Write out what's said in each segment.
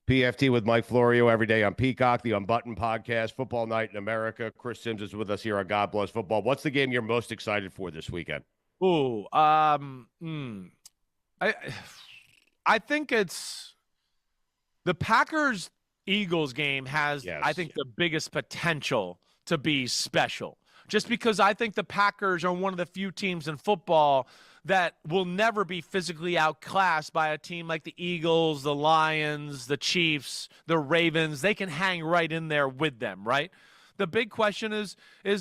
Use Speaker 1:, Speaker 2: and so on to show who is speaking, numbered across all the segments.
Speaker 1: PFT with Mike Florio every day on Peacock, the Unbuttoned podcast, Football Night in America. Chris Sims is with us here on God Bless Football. What's the game you're most excited for this weekend?
Speaker 2: Ooh, I I think it's the Packers Eagles game has,
Speaker 1: Yes.
Speaker 2: I think, the biggest potential to be special. Just because I think the Packers are one of the few teams in football that will never be physically outclassed by a team like the Eagles, the Lions, the Chiefs, the Ravens. They can hang right in there with them, right? The big question is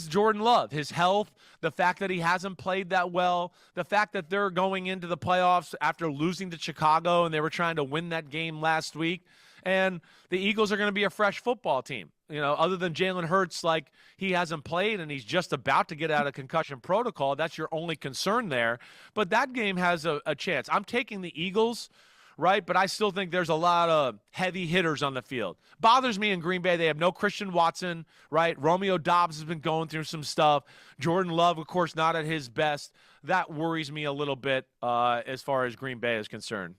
Speaker 2: Jordan Love, his health, the fact that he hasn't played that well, the fact that they're going into the playoffs after losing to Chicago and they were trying to win that game last week. And the Eagles are going to be a fresh football team. You know, other than Jalen Hurts, like he hasn't played and he's just about to get out of concussion protocol. That's your only concern there. But that game has a chance. I'm taking the Eagles, right? But I still think there's a lot of heavy hitters on the field. Bothers me in Green Bay. They have no Christian Watson, right? Romeo Doubs has been going through some stuff. Jordan Love, of course, not at his best. That worries me a little bit as far as Green Bay is concerned.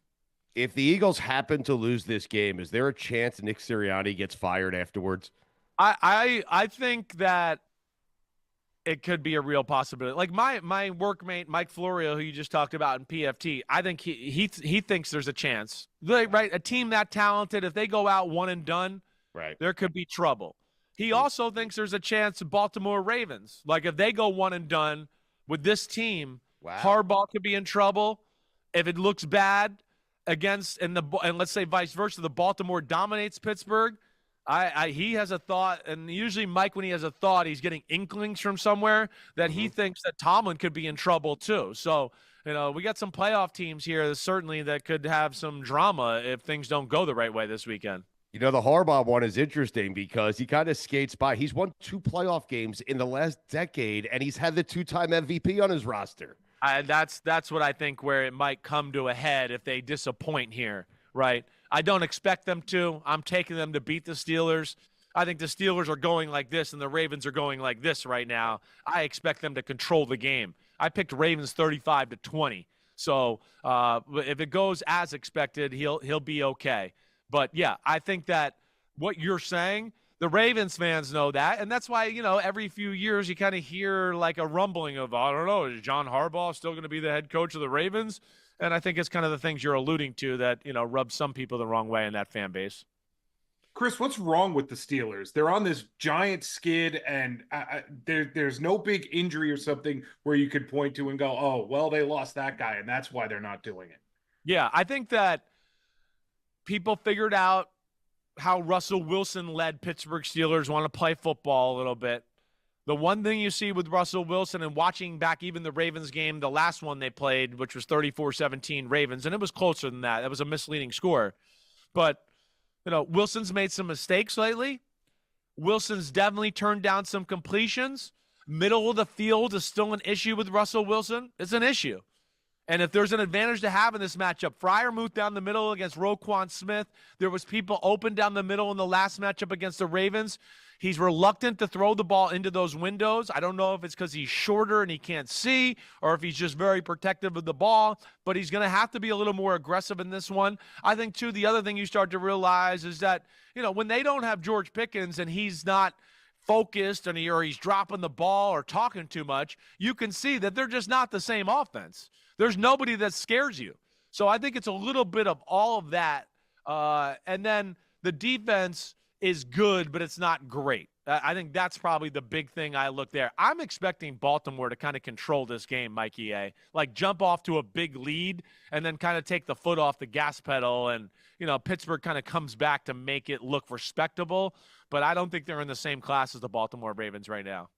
Speaker 1: If the Eagles happen to lose this game, is there a chance Nick Sirianni gets fired afterwards?
Speaker 2: I think that it could be a real possibility. Like my workmate Mike Florio, who you just talked about in PFT, I think he thinks there's a chance. Right, a team that talented, if they go out one and done,
Speaker 1: right,
Speaker 2: there could be trouble. He also thinks there's a chance the Baltimore Ravens, like if they go one and done with this team,
Speaker 1: wow,
Speaker 2: Harbaugh could be in trouble. If it looks bad against and let's say vice versa, the Baltimore dominates Pittsburgh. He has a thought, and usually Mike, when he has a thought, he's getting inklings from somewhere that he thinks that Tomlin could be in trouble too. So, you know, we got some playoff teams here certainly that could have some drama if things don't go the right way this weekend.
Speaker 1: You know, the Harbaugh one is interesting because he kind of skates by. He's won 2 playoff games in the last decade, and he's had the 2-time MVP on his roster.
Speaker 2: That's what I think where it might come to a head if they disappoint here, right? I don't expect them to. I'm taking them to beat the Steelers. I think the Steelers are going like this and the Ravens are going like this right now. I expect them to control the game. I picked Ravens 35-20. So if it goes as expected, he'll be okay. But, yeah, I think that what you're saying, the Ravens fans know that, and that's why, you know, every few years you kind of hear like a rumbling of, I don't know, is John Harbaugh still going to be the head coach of the Ravens? And I think it's kind of the things you're alluding to that, you know, rub some people the wrong way in that fan base.
Speaker 3: Chris, what's wrong with the Steelers? They're on this giant skid, and there's no big injury or something where you could point to and go, oh, well, they lost that guy, and that's why they're not doing it.
Speaker 2: Yeah, I think that people figured out how Russell Wilson led Pittsburgh Steelers want to play football a little bit. The one thing you see with Russell Wilson and watching back even the Ravens game, the last one they played, which was 34-17 Ravens, and it was closer than that. That was a misleading score. But, you know, Wilson's made some mistakes lately. Wilson's definitely turned down some completions. Middle of the field is still an issue with Russell Wilson. It's an issue. And if there's an advantage to have in this matchup, Freiermuth down the middle against Roquan Smith. There was people open down the middle in the last matchup against the Ravens. He's reluctant to throw the ball into those windows. I don't know if it's because he's shorter and he can't see or if he's just very protective of the ball, but he's going to have to be a little more aggressive in this one. I think, too, the other thing you start to realize is that, you know, when they don't have George Pickens and he's not focused and or he's dropping the ball or talking too much, you can see that they're just not the same offense. There's nobody that scares you. So I think it's a little bit of all of that. And then the defense is good, but it's not great. I think that's probably the big thing I look there. I'm expecting Baltimore to kind of control this game, Mikey A. Like jump off to a big lead and then kind of take the foot off the gas pedal. And, you know, Pittsburgh kind of comes back to make it look respectable. But I don't think they're in the same class as the Baltimore Ravens right now.